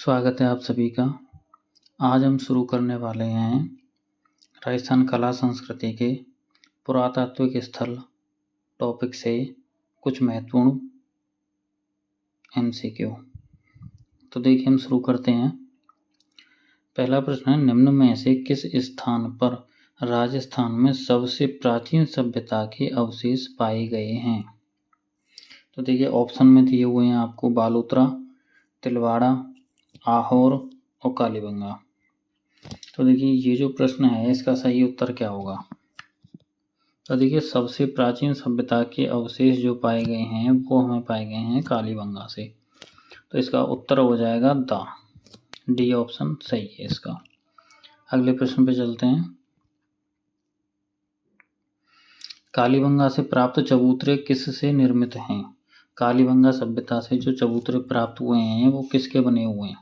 स्वागत है आप सभी का। आज हम शुरू करने वाले हैं राजस्थान कला संस्कृति के पुरातात्विक स्थल टॉपिक से कुछ महत्वपूर्ण एमसीक्यू। तो देखिए हम शुरू करते हैं। पहला प्रश्न है, निम्न में से किस स्थान पर राजस्थान में सबसे प्राचीन सभ्यता के अवशेष पाए गए हैं? तो देखिए ऑप्शन में दिए हुए हैं आपको बालोतरा, तिलवाड़ा, आहोर और कालीबंगा। तो देखिए ये जो प्रश्न है इसका सही उत्तर क्या होगा? तो देखिए सबसे प्राचीन सभ्यता के अवशेष जो पाए गए हैं वो हमें पाए गए हैं कालीबंगा से। तो इसका उत्तर हो जाएगा डी ऑप्शन सही है इसका। अगले प्रश्न पे चलते हैं। कालीबंगा से प्राप्त चबूतरे किससे निर्मित हैं? कालीबंगा सभ्यता से जो चबूतरे प्राप्त हुए हैं वो किसके बने हुए हैं,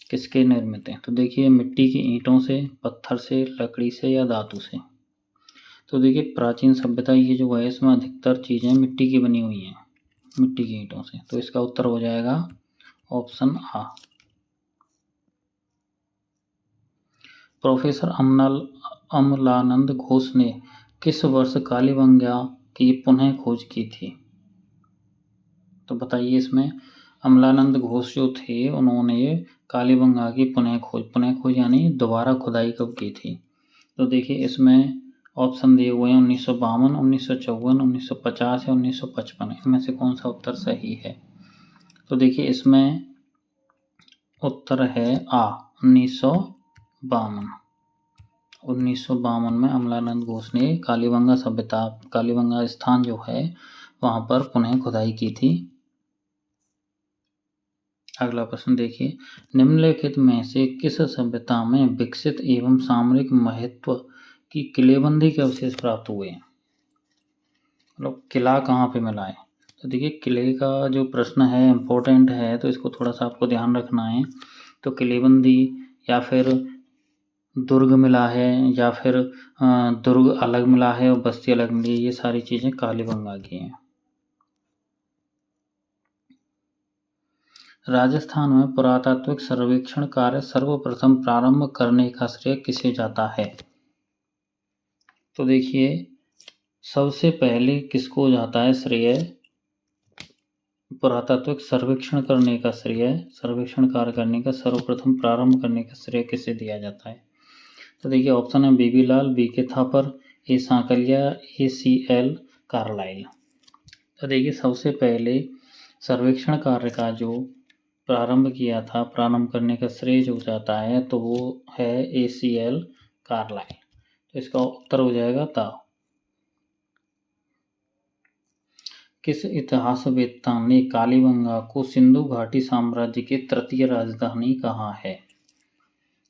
किसके निर्मित हैं? तो देखिए मिट्टी की ईंटों से, पत्थर से, लकड़ी से या धातु से। तो देखिए प्राचीन सभ्यता ये जो है इसमें अधिकतर चीज़ें मिट्टी की बनी हुई हैं, मिट्टी की ईंटों से। तो इसका उत्तर हो जाएगा ऑप्शन आ। प्रोफेसर अमलानंद घोष ने किस वर्ष कालीबंगा की पुनः खोज की थी? तो बताइए इसमें अमलानंद घोष जो थे उन्होंने कालीबंगा की पुनः खोज यानी दोबारा खुदाई कब की थी? तो देखिए इसमें ऑप्शन दिए हुए हैं 1952, 1954, 1950 या 1955। इनमें से कौन सा उत्तर सही है? तो देखिए इसमें उत्तर है आ 1952। 1952 में अमलानंद घोष ने कालीबंगा स्थान जो है वहां पर पुनः खुदाई की थी। अगला प्रश्न देखिए, निम्नलिखित में से किस सभ्यता में विकसित एवं सामरिक महत्व की किलेबंदी के अवशेष प्राप्त हुए हैं? मतलब किला कहाँ पे मिला है? तो देखिए किले का जो प्रश्न है इम्पोर्टेंट है, तो इसको थोड़ा सा आपको ध्यान रखना है। तो किलेबंदी या फिर दुर्ग मिला है या फिर दुर्ग अलग मिला है और बस्ती अलग मिली है, ये सारी चीज़ें कालीबंगा की हैं। राजस्थान में पुरातात्विक सर्वेक्षण कार्य सर्वप्रथम प्रारंभ करने का श्रेय किसे जाता है? तो देखिए सबसे पहले किसको जाता है श्रेय? पुरातात्विक सर्वेक्षण करने का श्रेय, सर्वेक्षण कार्य करने का सर्वप्रथम प्रारंभ करने का श्रेय किसे दिया जाता है? तो देखिए ऑप्शन है बीबी लाल, बी के थापर, ए सांकलिया, ए सी एल कार्लाइल। तो देखिए सबसे पहले सर्वेक्षण कार्य का जो प्रारंभ किया था, प्रारंभ करने का श्रेय जो जाता है तो वो है ए सी एल कार्लाइल। तो इसका उत्तर हो जाएगा ता। किस इतिहासवेत्ता ने कालीबंगा को सिंधु घाटी साम्राज्य की तृतीय राजधानी कहा है?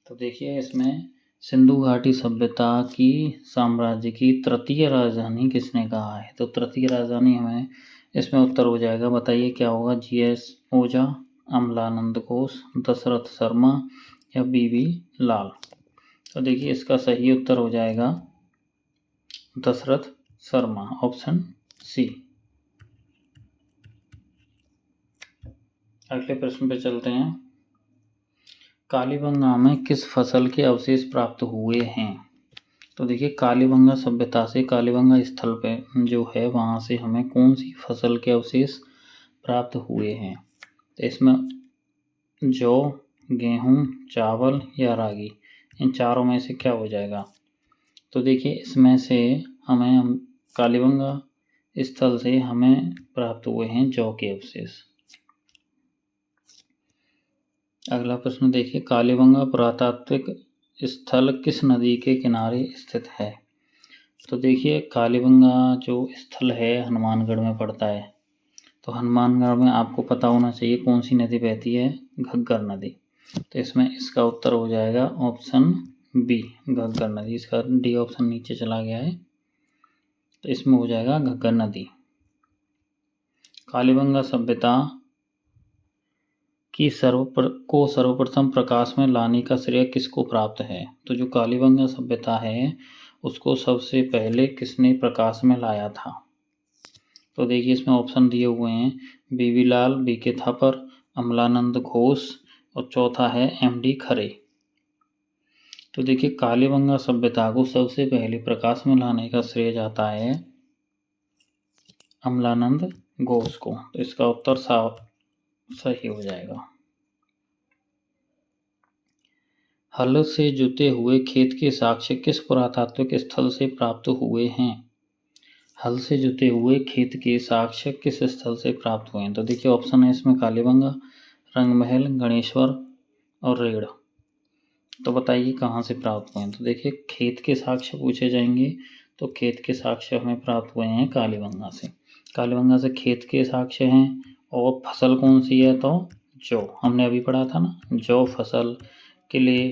तो देखिए इसमें सिंधु घाटी सभ्यता की साम्राज्य की तृतीय राजधानी किसने कहा है? तो तृतीय राजधानी हमें इसमें उत्तर हो जाएगा, बताइए क्या होगा? जीएस ओझा, अमलानंद घोष, दशरथ शर्मा या बीबी लाल। तो देखिए इसका सही उत्तर हो जाएगा दशरथ शर्मा, ऑप्शन सी। अगले प्रश्न पे चलते हैं। कालीबंगा में किस फसल के अवशेष प्राप्त हुए हैं? तो देखिए कालीबंगा सभ्यता से, कालीबंगा स्थल पे जो है वहाँ से हमें कौन सी फसल के अवशेष प्राप्त हुए हैं? तो इसमें जौ, गेहूँ, चावल या रागी, इन चारों में से क्या हो जाएगा? तो देखिए इसमें से हमें कालीबंगा स्थल से हमें प्राप्त हुए हैं जौ के अवशेष। अगला प्रश्न देखिए, कालीबंगा पुरातात्विक स्थल किस नदी के किनारे स्थित है? तो देखिए कालीबंगा जो स्थल है हनुमानगढ़ में पड़ता है। तो हनुमानगढ़ में आपको पता होना चाहिए कौन सी नदी बहती है? घग्गर नदी। तो इसमें इसका उत्तर हो जाएगा ऑप्शन बी, घग्गर नदी। इसका डी ऑप्शन नीचे चला गया है, तो इसमें हो जाएगा घग्गर नदी। कालीबंगा सभ्यता की सर्वप्रथम प्रकाश में लाने का श्रेय किसको प्राप्त है? तो जो कालीबंगा सभ्यता है उसको सबसे पहले किसने प्रकाश में लाया था? तो देखिए इसमें ऑप्शन दिए हुए हैं बीबी लाल, बी के थापर, अमलानंद घोष और चौथा है एमडी खरे। तो देखिए कालीबंगा सभ्यता को सबसे पहले प्रकाश में लाने का श्रेय जाता है अमलानंद घोष को। तो इसका उत्तर सही हो जाएगा। हल से जुते हुए खेत के साक्ष्य किस पुरातात्विक स्थल से प्राप्त हुए हैं? हल से जुते हुए खेत के साक्ष्य किस स्थल से प्राप्त हुए हैं? तो देखिए ऑप्शन है इसमें कालीबंगा, रंगमहल, गणेश्वर और रेड़। तो बताइए कहाँ से प्राप्त हुए हैं? तो देखिए खेत के साक्ष्य पूछे जाएंगे तो खेत के साक्ष्य हमें प्राप्त हुए हैं कालीबंगा से। कालीबंगा से खेत के साक्ष्य हैं। और फसल कौन सी है? तो जौ। हमने अभी पढ़ा था ना, जौ फसल के लिए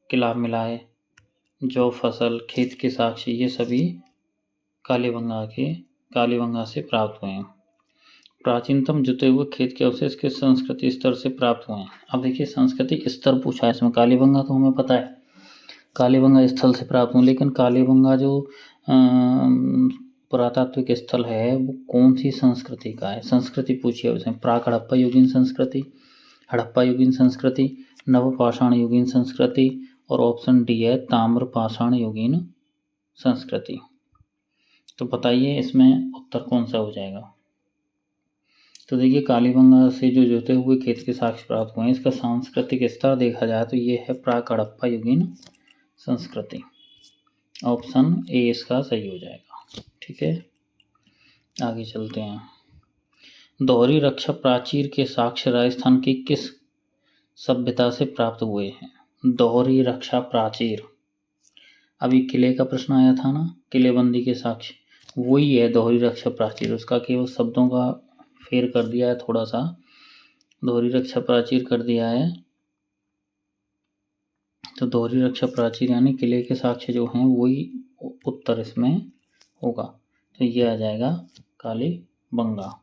किला मिला है। जौ फसल, खेत के साक्ष्य, ये सभी कालीबंगा से प्राप्त हुए हैं। प्राचीनतम जुते हुए खेत के अवशेष किस संस्कृति स्तर से प्राप्त हुए हैं? अब देखिए संस्कृति स्तर पूछा है इसमें। कालीबंगा तो हमें पता है कालीबंगा स्थल से प्राप्त हुए, लेकिन कालीबंगा जो पुरातात्विक स्थल है वो कौन सी संस्कृति का है? संस्कृति पूछी है उसमें। प्राक हड़प्पा युगीन संस्कृति, हड़प्पा युगीन संस्कृति, नवपाषाण युगीन संस्कृति और ऑप्शन डी है ताम्रपाषाण युगीन संस्कृति। तो बताइए इसमें उत्तर कौन सा हो जाएगा? तो देखिए कालीबंगा से जो जुते हुए खेत के साक्ष्य प्राप्त हुए हैं, इसका सांस्कृतिक स्तर देखा जाए तो ये है प्राक हड़प्पा युगीन संस्कृति। ऑप्शन ए इसका सही हो जाएगा। ठीक है, आगे चलते हैं। दोहरी रक्षा प्राचीर के साक्ष्य राजस्थान की किस सभ्यता से प्राप्त हुए हैं? दोहरी रक्षा प्राचीर, अभी किले का प्रश्न आया था ना, किलेबंदी के साक्ष्य, वही है दोहरी रक्षा प्राचीर। उसका केवल शब्दों का फेर कर दिया है थोड़ा सा, दोहरी रक्षा प्राचीर कर दिया है। तो दोहरी रक्षा प्राचीर यानी किले के साक्ष्य जो हैं वही उत्तर इसमें होगा। तो ये आ जाएगा कालीबंगा।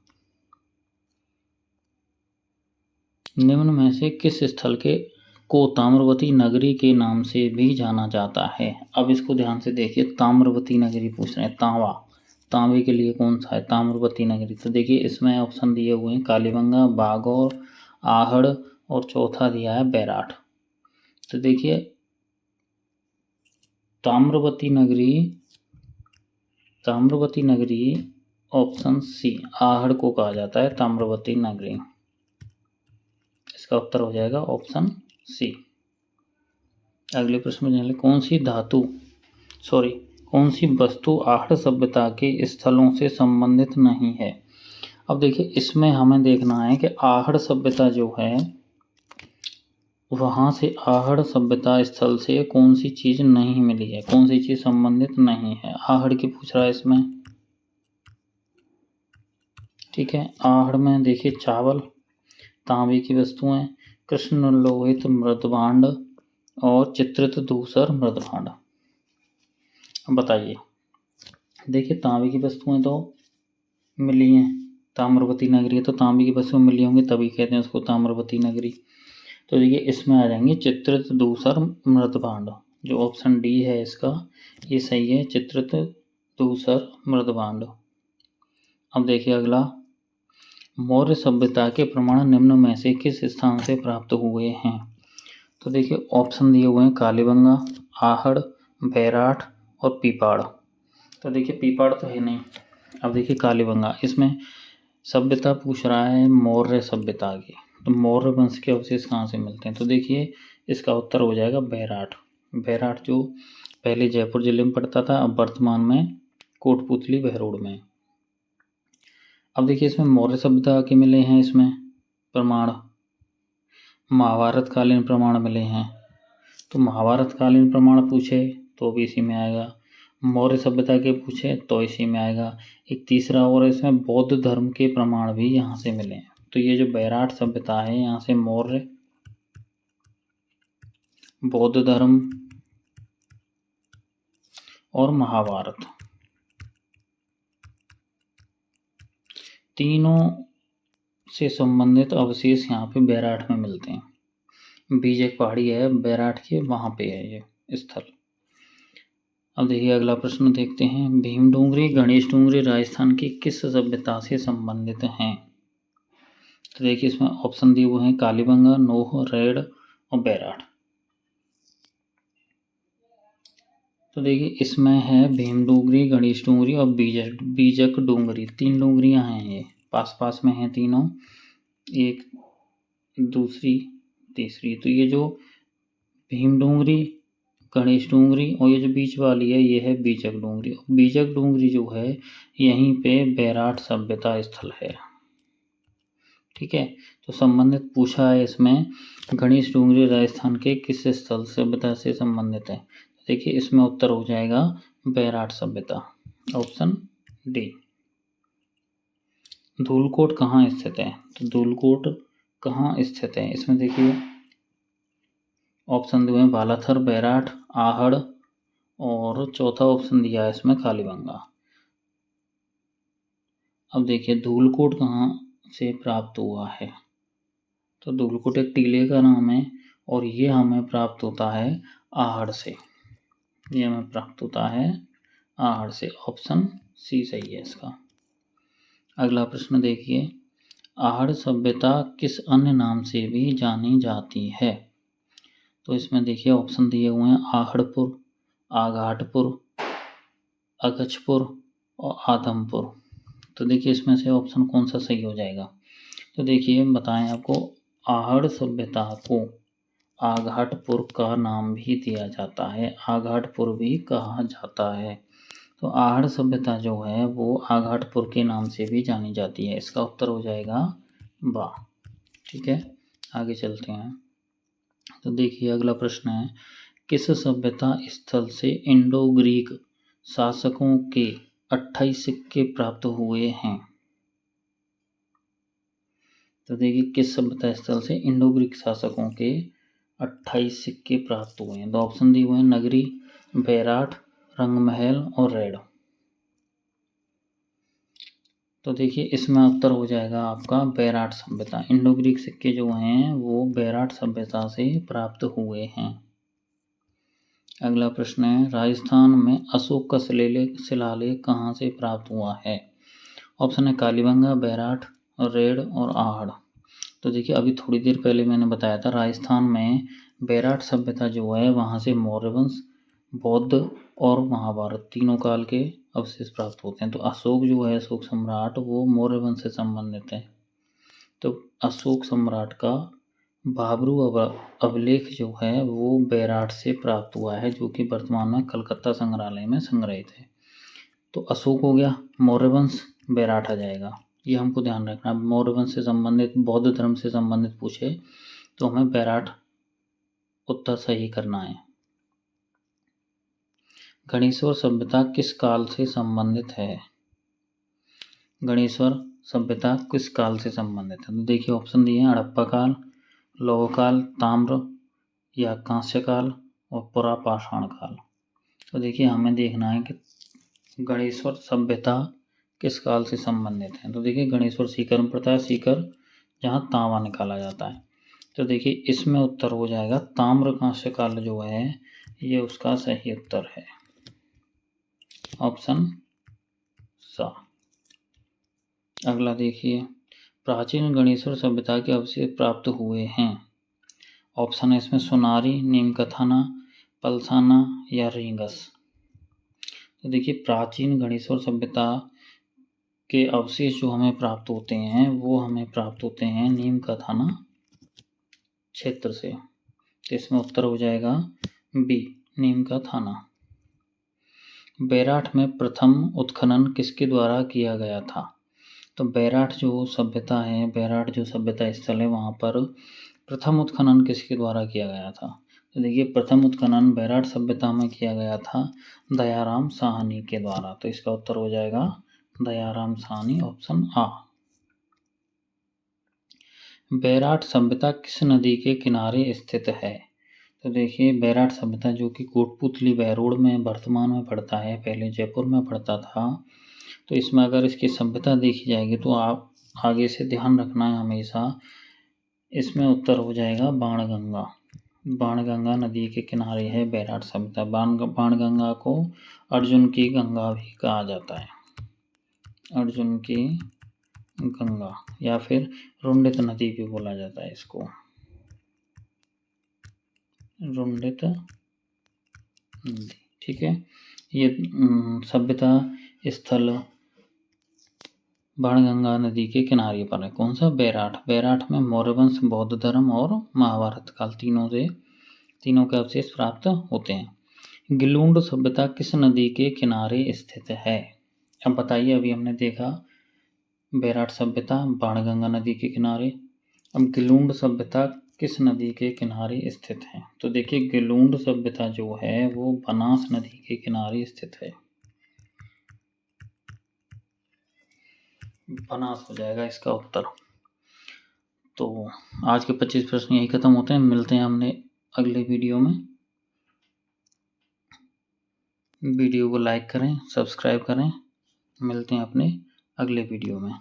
निम्न में से किस स्थल को ताम्रवती नगरी के नाम से भी जाना जाता है? अब इसको ध्यान से देखिए, ताम्रवती नगरी पूछ रहे हैं। तांबे के लिए कौन सा है? ताम्रवती नगरी। तो देखिए इसमें ऑप्शन दिए हुए हैं कालीबंगा, बागौर, आहड़ और चौथा दिया है बैराठ। तो देखिए ताम्रवती नगरी ऑप्शन सी, आहड़ को कहा जाता है ताम्रवती नगरी। इसका उत्तर हो जाएगा ऑप्शन सी। अगले प्रश्न में कौन सी वस्तु आहड़ सभ्यता के स्थलों से संबंधित नहीं है? अब देखिए इसमें हमें देखना है कि आहड़ सभ्यता जो है वहां से आहड़ सभ्यता स्थल से कौन सी चीज नहीं मिली है, कौन सी चीज संबंधित नहीं है। आहड़ की पूछ रहा है इसमें। ठीक है, आहड़ में देखिए चावल, तांबे की वस्तुएं, कृष्ण लोहित मृदभांड और चित्रित धूसर मृदभांड। बताइए, देखिए तांबे की वस्तुएं तो मिली हैं, ताम्रवती नगरी है तो तांबे की वस्तुएं मिली होंगी तभी कहते हैं उसको ताम्रवती नगरी। तो देखिए इसमें आ जाएंगे चित्रित धूसर मृदभांड। जो ऑप्शन डी है इसका ये सही है, चित्रित धूसर मृदभांड। अब देखिए अगला, मौर्य सभ्यता के प्रमाण निम्न में से किस स्थान से प्राप्त हुए हैं? तो देखिए ऑप्शन दिए हुए हैं कालीबंगा, आहड़, बैराठ और पीपाड़। तो देखिए पीपाड़ तो है नहीं। अब देखिए कालीबंगा, इसमें सभ्यता पूछ रहा है मौर्य सभ्यता की, तो मौर्य वंश के अवशेष कहाँ से मिलते हैं? तो देखिए इसका उत्तर हो जाएगा बैराठ। बैराठ जो पहले जयपुर जिले में पड़ता था, अब वर्तमान में कोटपुतली बहरोड में। अब देखिए इसमें मौर्य सभ्यता के मिले हैं इसमें प्रमाण, महाभारत कालीन प्रमाण मिले हैं। तो महाभारत कालीन प्रमाण पूछे तो भी इसी में आएगा, मौर्य सभ्यता के पूछे तो इसी में आएगा। एक तीसरा और इसमें बौद्ध धर्म के प्रमाण भी यहाँ से मिले हैं। तो ये जो बैराठ सभ्यता है यहाँ से मौर्य, बौद्ध धर्म और महाभारत तीनों से संबंधित अवशेष यहाँ पे बैराठ में मिलते हैं। बीज एक पहाड़ी है बैराठ की, वहाँ पे है ये स्थल। अब देखिए अगला प्रश्न देखते हैं, भीम डोंगरी, गणेश डोंगरी राजस्थान की किस सभ्यता से संबंधित हैं? तो देखिए इसमें ऑप्शन दिए हुए हैं कालीबंगा, नोह, रेड और बैराठ। तो देखिए इसमें है भीम डोंगरी, गणेश डोंगरी और बीजक डोंगरी। 3 डोंगरियां हैं, ये पास पास में हैं तीनों, एक दूसरी तीसरी। तो ये जो भीम डोंगरी, गणेश डोंगरी और ये जो बीच वाली है ये है बीजक डोंगरी। बीजक डोंगरी जो है यहीं पे बैराठ सभ्यता स्थल है। ठीक है, तो संबंधित पूछा है इसमें गणेश डोंगरी राजस्थान के किस स्थल सभ्यता से संबंधित है। देखिए इसमें उत्तर हो जाएगा बैराठ सभ्यता, ऑप्शन डी। धूलकोट कहाँ स्थित है, तो धूलकोट कहाँ स्थित है, इसमें देखिए ऑप्शन दिए हैं बालाथर, बैराठ, आहड़ और चौथा ऑप्शन दिया है इसमें कालीबंगा। अब देखिए धूलकोट कहाँ से प्राप्त हुआ है, तो धूलकोट एक टीले का नाम है और ये हमें प्राप्त होता है आहड़ से। ये हमें प्राप्त होता है आहड़ से, ऑप्शन सी सही है इसका। अगला प्रश्न देखिए, आहड़ सभ्यता किस अन्य नाम से भी जानी जाती है। तो इसमें देखिए ऑप्शन दिए हुए हैं आहड़पुर, आघाटपुर, अगछपुर और आदमपुर। तो देखिए इसमें से ऑप्शन कौन सा सही हो जाएगा। तो देखिए बताएं आपको, आहड़ सभ्यता को आघाटपुर का नाम भी दिया जाता है, आघाटपुर भी कहा जाता है। तो आहड़ सभ्यता जो है वो आघाटपुर के नाम से भी जानी जाती है, इसका उत्तर हो जाएगा बा। ठीक है, आगे चलते हैं। तो देखिए अगला प्रश्न है, किस सभ्यता स्थल से इंडो ग्रीक शासकों के 28 सिक्के प्राप्त हुए हैं। तो देखिए किस सभ्यता स्थल से इंडो ग्रीक शासकों के 28 सिक्के प्राप्त हुए हैं। तो ऑप्शन दिए हुए हैं नगरी, बैराठ, रंगमहल और रेड। तो देखिए इसमें उत्तर हो जाएगा आपका बैराठ सभ्यता। इंडो ग्रीक सिक्के जो हैं वो बैराठ सभ्यता से प्राप्त हुए हैं। अगला प्रश्न है, राजस्थान में अशोक का शिलालेख कहाँ से प्राप्त हुआ है। ऑप्शन है कालीबंगा, बैराठ, रेड और आहड़। तो देखिए अभी थोड़ी देर पहले मैंने बताया था राजस्थान में बैराठ सभ्यता जो है वहाँ से मौर्य वंश, बौद्ध और महाभारत तीनों काल के अवशेष प्राप्त होते हैं। तो अशोक जो है, अशोक सम्राट, वो मौर्य वंश से संबंधित है। तो अशोक सम्राट का बाबरू अभिलेख जो है वो बैराठ से प्राप्त हुआ है, जो कि वर्तमान में कलकत्ता संग्रहालय में संग्रहित है। तो अशोक हो गया, मौर्य वंश, बैराठ आ जाएगा, ये हमको ध्यान रखना। मौर्य वंश से संबंधित, बौद्ध धर्म से संबंधित पूछे तो हमें बैराठ उत्तर सही करना है। गणेश्वर सभ्यता किस काल से संबंधित है। गणेश्वर सभ्यता किस काल से संबंधित है। तो देखिए ऑप्शन दिए हैं हड़प्पा काल, लौह काल, ताम्र या कांस्य काल और पुरापाषाण काल। तो देखिए हमें देखना है कि गणेश्वर सभ्यता किस काल से संबंधित है। तो देखिए गणेश्वर सीकर में पड़ता है, सीकर जहाँ तांबा निकाला जाता है। तो देखिए इसमें उत्तर हो जाएगा ताम्र कांस्य काल जो है ये उसका सही उत्तर है, ऑप्शन सा। अगला देखिए, प्राचीन गणेश्वर सभ्यता के अवशेष प्राप्त हुए हैं। ऑप्शन है इसमें सोनारी, नीमकथाना, पलसाना या रींगस। तो देखिए प्राचीन गणेश्वर सभ्यता के अवशेष जो हमें प्राप्त होते हैं वो हमें प्राप्त होते हैं नीमकथाना क्षेत्र से। तो इसमें उत्तर हो जाएगा बी, नीमकथाना। बैराठ में प्रथम उत्खनन किसके द्वारा किया गया था। तो बैराठ जो सभ्यता है, बैराठ जो सभ्यता स्थल है वहाँ पर प्रथम उत्खनन किसके द्वारा किया गया था। तो देखिए प्रथम उत्खनन बैराठ सभ्यता में किया गया था दयाराम साहनी के द्वारा। तो इसका उत्तर हो जाएगा दयाराम साहनी, ऑप्शन आ। बैराठ सभ्यता किस नदी के किनारे स्थित है। तो देखिए बैराठ सभ्यता जो कि कोटपुतली बहरोड में वर्तमान में पड़ता है, पहले जयपुर में पड़ता था। तो इसमें अगर इसकी सभ्यता देखी जाएगी तो आप आगे से ध्यान रखना है हमेशा, इसमें उत्तर हो जाएगा बाणगंगा। बाणगंगा नदी के किनारे है बैराठ सभ्यता। बाणगंगा को अर्जुन की गंगा भी कहा जाता है, अर्जुन की गंगा, या फिर रुंडित नदी भी बोला जाता है इसको, रुंडित नदी। ठीक है। ये सभ्यता स्थल बाणगंगा नदी के किनारे पर है। कौन सा? बैराठ। बैराठ में मौर्य वंश, बौद्ध धर्म और महाभारत काल तीनों के अवशेष प्राप्त होते हैं। गिलुंड सभ्यता किस नदी के किनारे स्थित है? अब बताइए, अभी हमने देखा बैराठ सभ्यता बाणगंगा नदी के किनारे। अब गिलुंड सभ्यता किस नदी के किनारे स्थित है? तो देखिए, गिलुंड सभ्यता जो है वो बनास नदी के किनारे स्थित है। बनास हो जाएगा इसका उत्तर। तो आज के 25 प्रश्न यही खत्म होते हैं। मिलते हैं हमने अगले वीडियो में। वीडियो को लाइक करें, सब्सक्राइब करें। मिलते हैं अपने अगले वीडियो में।